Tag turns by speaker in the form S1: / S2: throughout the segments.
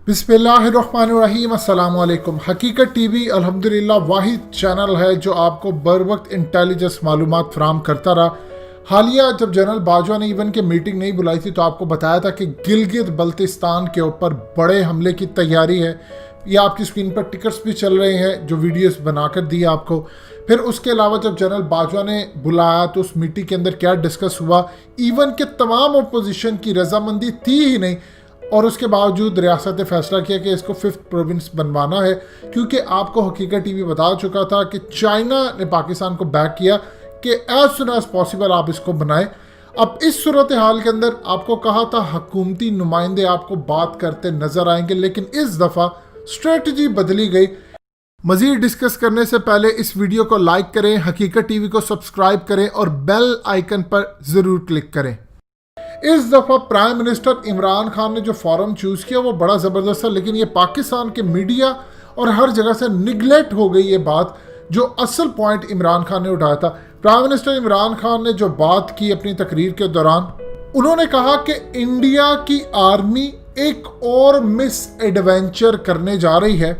S1: बिस्मिल्लाहिर्रहमानिर्रहीम अस्सलामुअलैकुम। हकीकत टीवी अल्हम्दुलिल्लाह वाहिद चैनल है जो आपको बर वक्त इंटेलिजेंस मालूमात फराम करता रहा। हालिया जब जनरल बाजवा ने इवन के मीटिंग नहीं बुलाई थी तो आपको बताया था कि गिलगित बल्तिस्तान के ऊपर बड़े हमले की तैयारी है। ये आपकी स्क्रीन पर टिकट्स भी चल रहे हैं जो वीडियोस बनाकर दिए आपको। फिर उसके अलावा जब जनरल बाजवा ने बुलाया तो उस मीटिंग के अंदर क्या डिस्कस हुआ, इवन के तमाम अपोजिशन की रजामंदी थी ही नहीं और उसके बावजूद रियासत ने फैसला किया कि इसको 5th प्रोविंस बनवाना है, क्योंकि आपको हकीकत टीवी बता चुका था कि चाइना ने पाकिस्तान को बैक किया कि एज सुन एज पॉसिबल आप इसको बनाएं। अब इस सूरत हाल के अंदर आपको कहा था हुकूमती नुमाइंदे आपको बात करते नजर आएंगे, लेकिन इस दफ़ा स्ट्रेटजी बदली गई। मजीद डिस्कस करने से पहले इस वीडियो को लाइक करें, हकीकत टीवी को सब्सक्राइब करें और बेल आइकन पर ज़रूर क्लिक करें। इस दफ़ा प्राइम मिनिस्टर इमरान खान ने जो फॉरम चूज़ किया वो बड़ा ज़बरदस्त था, लेकिन ये पाकिस्तान के मीडिया और हर जगह से निगलेक्ट हो गई ये बात जो असल पॉइंट इमरान खान ने उठाया था। प्राइम मिनिस्टर इमरान खान ने जो बात की अपनी तकरीर के दौरान, उन्होंने कहा कि इंडिया की आर्मी एक और मिस एडवेंचर करने जा रही है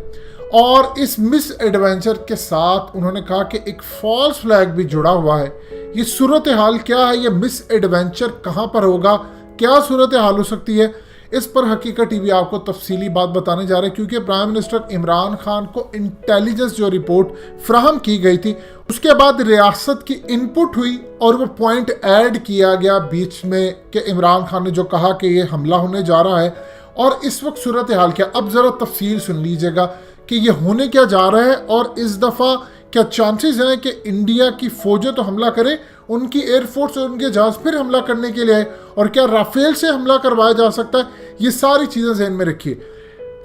S1: और इस मिस एडवेंचर के साथ उन्होंने कहा कि एक फॉल्स फ्लैग भी जुड़ा हुआ है। ये सूरत हाल क्या है, ये मिस एडवेंचर कहाँ पर होगा, क्या सूरत हाल हो सकती है, इस पर हकीकत टीवी आपको तफसीली बात बताने जा रहे हैं। क्योंकि प्राइम मिनिस्टर इमरान खान को इंटेलिजेंस जो रिपोर्ट फ्राहम की गई थी उसके बाद रियासत की इनपुट हुई और वो पॉइंट ऐड किया गया बीच में कि इमरान खान ने जो कहा कि ये हमला होने जा रहा है और इस वक्त सूरत हाल क्या। अब ज़रा तफसील सुन लीजिएगा कि ये होने क्या जा रहा है और इस दफ़ा क्या चांसेस हैं कि इंडिया की फौजें तो हमला करें, उनकी एयरफोर्स और उनके जहाज फिर हमला करने के लिए आए, और क्या राफेल से हमला करवाया जा सकता है। ये सारी चीज़ें जहन में रखिए।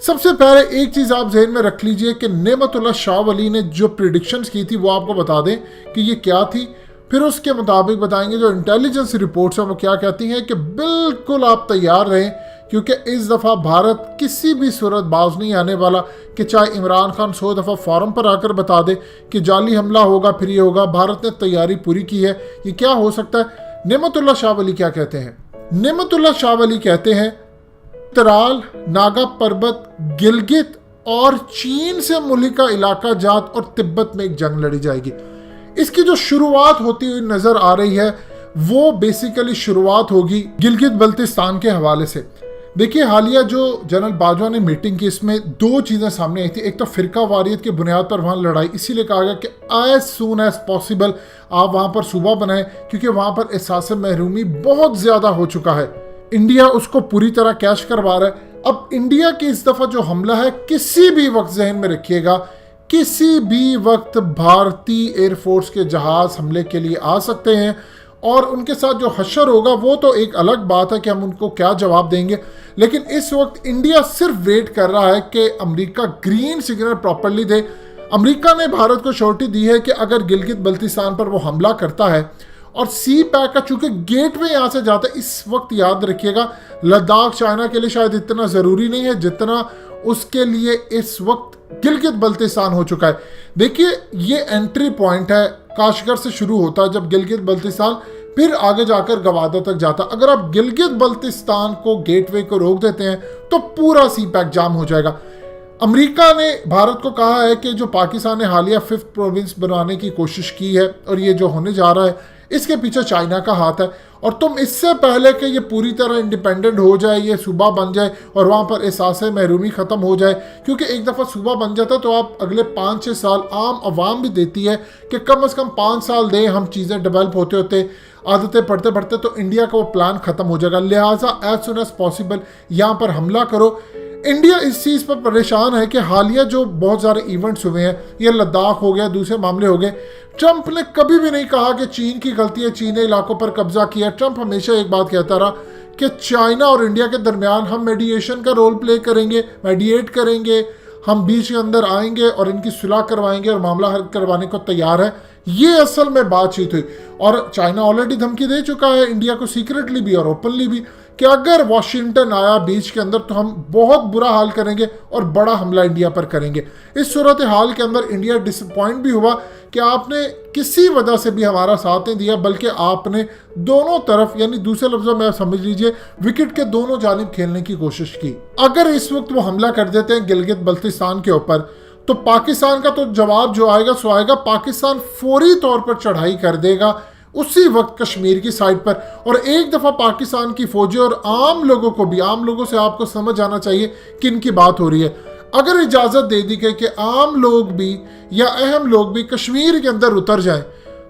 S1: सबसे पहले एक चीज़ आप जहन में रख लीजिए कि नेमतुल्लाह शाह वली ने जो प्रिडिक्शंस की थी वो आपको बता दें कि ये क्या थी, फिर उसके मुताबिक बताएंगे जो इंटेलिजेंस रिपोर्ट्स हैं वो क्या कहती हैं कि बिल्कुल आप तैयार रहें, क्योंकि इस दफ़ा भारत किसी भी सूरत बाज नहीं आने वाला कि चाहे इमरान खान 100 दफ़ा फॉरम पर आकर बता दे कि जाली हमला होगा फिर ये होगा। भारत ने तैयारी पूरी की है। ये क्या हो सकता है। नेमतुल्लाह शाह वली क्या कहते हैं, नेमतुल्लाह शाह वली कहते हैं तराल, नागा पर्वत, गिलगित और चीन से मुल्का इलाका जात और तिब्बत में एक जंग लड़ी जाएगी। इसकी जो शुरुआत होती हुई नजर आ रही है वो बेसिकली शुरुआत होगी गिलगित बल्तिस्तान के हवाले से। देखिए हालिया जो जनरल बाजवा ने मीटिंग की इसमें दो चीज़ें सामने आई थी। एक तो फिरका वारियत की बुनियाद पर वहाँ लड़ाई, इसीलिए कहा गया कि एज सून एज पॉसिबल आप वहाँ पर सूबा बनाएं, क्योंकि वहाँ पर एहसास महरूमी बहुत ज़्यादा हो चुका है। इंडिया उसको पूरी तरह कैश करवा रहा है। अब इंडिया की इस दफ़ा जो हमला है किसी भी वक्त जहन में रखिएगा, किसी भी वक्त भारतीय एयरफोर्स के जहाज़ हमले के लिए आ सकते हैं और उनके साथ जो हशर होगा वो तो एक अलग बात है कि हम उनको क्या जवाब देंगे। लेकिन इस वक्त इंडिया सिर्फ वेट कर रहा है कि अमेरिका ग्रीन सिग्नल प्रॉपर्ली दे। अमेरिका ने भारत को श्योरिटी दी है कि अगर गिलगित बल्तिस्तान पर वो हमला करता है और सी पैक का चूंकि गेट में यहाँ से जाता है, इस वक्त याद रखिएगा लद्दाख चाइना के लिए शायद इतना ज़रूरी नहीं है जितना उसके लिए इस वक्त गिलगित बल्तिस्तान हो चुका है। देखिए ये एंट्री पॉइंट है, काशगर से शुरू होता है जब गिलगित बल्तिस्तान फिर आगे जाकर गवादर तक जाता। अगर आप गिलगित बल्तिस्तान को गेटवे को रोक देते हैं तो पूरा सी पैक जाम हो जाएगा। अमेरिका ने भारत को कहा है कि जो पाकिस्तान ने हालिया 5th प्रोविंस बनाने की कोशिश की है और ये जो होने जा रहा है इसके पीछे चाइना का हाथ है, और तुम इससे पहले कि ये पूरी तरह इंडिपेंडेंट हो जाए, ये सूबा बन जाए और वहाँ पर एहसास महरूमी ख़त्म हो जाए, क्योंकि एक दफ़ा सूबा बन जाता तो आप अगले 5-6 साल आम आवाम भी देती है कि कम से कम 5 साल दें, हम चीज़ें डेवलप होते होते आदतें पढ़ते पढ़ते तो इंडिया का वो प्लान ख़त्म हो जाएगा। लिहाजा एज सुन एज पॉसिबल यहाँ पर हमला करो। इंडिया इस चीज़ पर परेशान है कि हालिया जो बहुत सारे इवेंट्स हुए हैं, ये लद्दाख हो गया, दूसरे मामले हो गए, ट्रंप ने कभी भी नहीं कहा कि चीन की गलती है, चीन ने इलाकों पर कब्जा किया। ट्रंप हमेशा एक बात कहता रहा कि चाइना और इंडिया के दरमियान हम मेडिएशन का रोल प्ले करेंगे, मेडिएट करेंगे, हम बीच के अंदर आएंगे और इनकी सुलह करवाएंगे और मामला हल करवाने को तैयार है। ये असल में बातचीत हुई और चाइना ऑलरेडी धमकी दे चुका है इंडिया को, सीक्रेटली भी और ओपनली भी, कि अगर वॉशिंगटन आया बीच के अंदर तो हम बहुत बुरा हाल करेंगे और बड़ा हमला इंडिया पर करेंगे। इस सूरत हाल के अंदर इंडिया डिसअपॉइंट भी हुआ कि आपने किसी वजह से भी हमारा साथ नहीं दिया, बल्कि आपने दोनों तरफ, यानी दूसरे लफ्जों में समझ लीजिए विकेट के दोनों जानिब खेलने की कोशिश की। अगर इस वक्त वो हमला कर देते हैं गिलगित बल्तिस्तान के ऊपर, तो पाकिस्तान का तो जवाब जो आएगा सो आएगा। पाकिस्तान फौरी तौर पर चढ़ाई कर देगा उसी वक्त कश्मीर की साइड पर, और एक दफ़ा पाकिस्तान की फौजें और आम लोगों को भी, आम लोगों से आपको समझ आना चाहिए किन की बात हो रही है। अगर इजाज़त दे दी गई कि आम लोग भी या अहम लोग भी कश्मीर के अंदर उतर जाएं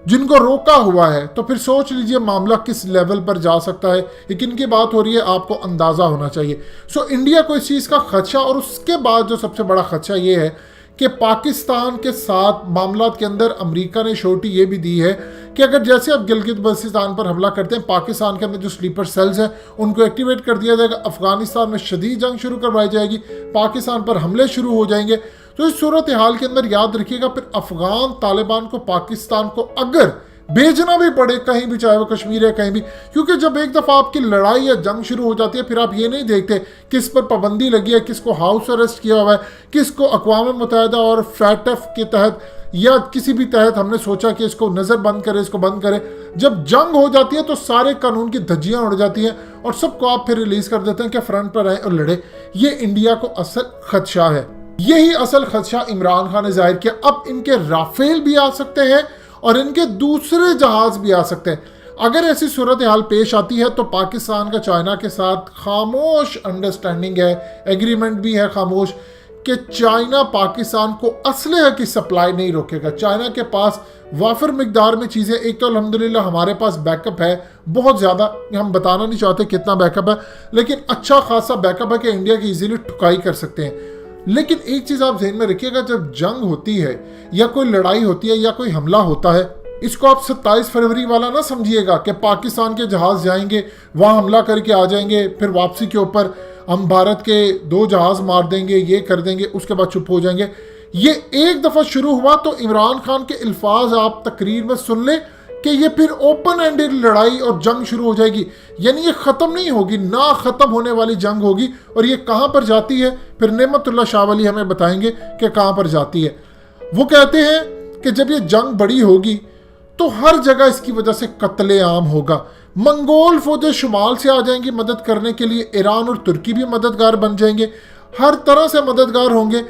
S1: जिनको रोका हुआ है, तो फिर सोच लीजिए मामला किस लेवल पर जा सकता है। ये किन की बात हो रही है आपको अंदाज़ा होना चाहिए। सो इंडिया को इस चीज़ का खदशा, और उसके बाद जो सबसे बड़ा खदशा ये है कि पाकिस्तान के साथ मामलात के अंदर अमेरिका ने छोटी ये भी दी है कि अगर जैसे अब गिलगित बल्तिस्तान पर हमला करते हैं, पाकिस्तान के अंदर जो स्लीपर सेल्स हैं उनको एक्टिवेट कर दिया जाएगा, अफगानिस्तान में शदीद जंग शुरू करवाई जाएगी, पाकिस्तान पर हमले शुरू हो जाएंगे। तो इस सूरत हाल के अंदर याद रखिएगा फिर अफगान तालिबान को पाकिस्तान को अगर भेजना भी पड़े कहीं भी, चाहे वो कश्मीर है कहीं भी, क्योंकि जब एक दफ़ा आपकी लड़ाई या जंग शुरू हो जाती है फिर आप ये नहीं देखते किस पर पाबंदी लगी है, किसको हाउस अरेस्ट किया हुआ है, किसको अक़वाम मुत्तहिदा और फैटफ के तहत या किसी भी तहत हमने सोचा कि इसको नज़र बंद करे, इसको बंद करे। जब जंग हो जाती है तो सारे कानून की धज्जियाँ उड़ जाती हैं और सबको आप फिर रिलीज़ कर देते हैं कि फ्रंट पर आए और लड़े। ये इंडिया को असल खदशा है। यही असल खदशा इमरान खान ने जाहिर किया। अब इनके राफेल भी आ सकते हैं और इनके दूसरे जहाज भी आ सकते हैं। अगर ऐसी सूरत हाल पेश आती है तो पाकिस्तान का चाइना के साथ खामोश अंडरस्टैंडिंग है, एग्रीमेंट भी है खामोश, कि चाइना पाकिस्तान को असलहे की सप्लाई नहीं रोकेगा। चाइना के पास वाफिर मिकदार में चीज़ें, एक तो अल्हम्दुलिल्लाह हमारे पास बैकअप है बहुत ज़्यादा, हम बताना नहीं चाहते कितना बैकअप है, लेकिन अच्छा खासा बैकअप है कि इंडिया की इजीली ठुकाई कर सकते हैं। लेकिन एक चीज़ आप ध्यान में रखिएगा, जब जंग होती है या कोई लड़ाई होती है या कोई हमला होता है, इसको आप 27 फरवरी वाला ना समझिएगा कि पाकिस्तान के जहाज़ जाएंगे वहाँ हमला करके आ जाएंगे, फिर वापसी के ऊपर हम भारत के 2 जहाज़ मार देंगे, ये कर देंगे, उसके बाद चुप हो जाएंगे। ये एक दफ़ा शुरू हुआ तो इमरान खान के अल्फाज आप तकरीर में सुन लें कि ये फिर ओपन एंडेड लड़ाई और जंग शुरू हो जाएगी, यानी ये ख़त्म नहीं होगी, ना ख़त्म होने वाली जंग होगी। और ये कहाँ पर जाती है फिर नेमतुल्लाह शाह वली हमें बताएंगे कि कहाँ पर जाती है। वो कहते हैं कि जब ये जंग बड़ी होगी तो हर जगह इसकी वजह से कत्ले आम होगा। मंगोल फौजें शुमाल से आ जाएंगी मदद करने के लिए, ईरान और तुर्की भी मददगार बन जाएंगे, हर तरह से मददगार होंगे।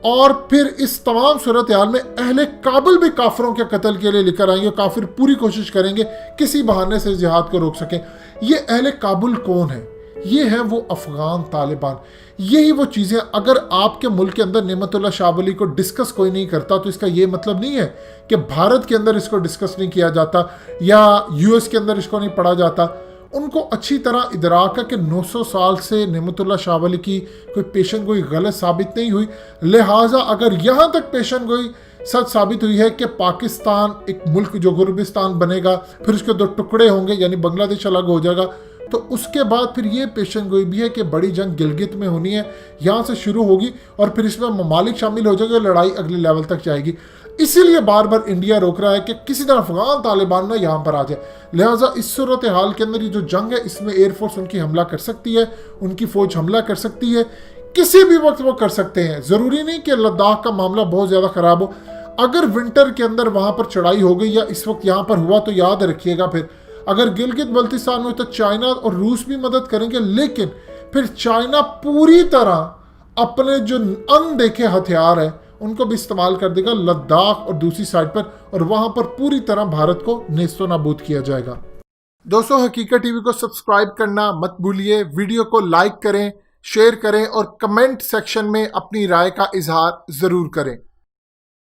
S1: और फिर इस तमाम सूरत हाल में अहले काबुल भी काफिरों के कत्ल के लिए लेकर आएंगे। काफिर पूरी कोशिश करेंगे किसी बहाने से जिहाद को रोक सकें। ये अहले काबुल कौन है? ये है वो अफगान तालिबान। यही वो चीज़ें, अगर आपके मुल्क के अंदर नेमतुल्लाह शाह वली को डिस्कस कोई नहीं करता तो इसका ये मतलब नहीं है कि भारत के अंदर इसको डिस्कस नहीं किया जाता या यूएस के अंदर इसको नहीं पढ़ा जाता। उनको अच्छी तरह इदराक है कि 900 साल से नेमतुल्लाह शाह वली की कोई पेशन गोई गलत साबित नहीं हुई, लिहाजा अगर यहाँ तक पेशन गोई सच साबित हुई है कि पाकिस्तान एक मुल्क जो गुरबिस्तान बनेगा, फिर उसके 2 टुकड़े होंगे यानी बांग्लादेश अलग हो जाएगा, तो उसके बाद फिर ये पेशन गोई भी है कि बड़ी जंग गिलगित में होनी है, यहाँ से शुरू होगी और फिर इसमें ममालिक शामिल हो जाएंगे, लड़ाई अगले लेवल तक जाएगी। इसीलिए बार बार इंडिया रोक रहा है कि किसी तरह अफगान तालिबान ना यहाँ पर आ जाए। लिहाजा इस सूरत हाल के अंदर ये जो जंग है इसमें एयरफोर्स उनकी हमला कर सकती है, उनकी फौज हमला कर सकती है, किसी भी वक्त वो कर सकते हैं। ज़रूरी नहीं कि लद्दाख का मामला बहुत ज़्यादा ख़राब हो। अगर विंटर के अंदर वहाँ पर चढ़ाई हो गई या इस वक्त यहाँ पर हुआ तो याद रखिएगा फिर अगर गिलगित बल्तिस्तान में तो चाइना और रूस भी मदद करेंगे, लेकिन फिर चाइना पूरी तरह अपने जो अनदेखे हथियार है उनको भी इस्तेमाल कर देगा लद्दाख और दूसरी साइड पर, और वहां पर पूरी तरह भारत को नेस्तो नाबूद किया जाएगा। दोस्तों, हकीकत टीवी को सब्सक्राइब करना मत भूलिए, वीडियो को लाइक करें, शेयर करें और कमेंट सेक्शन में अपनी राय का इजहार जरूर करें।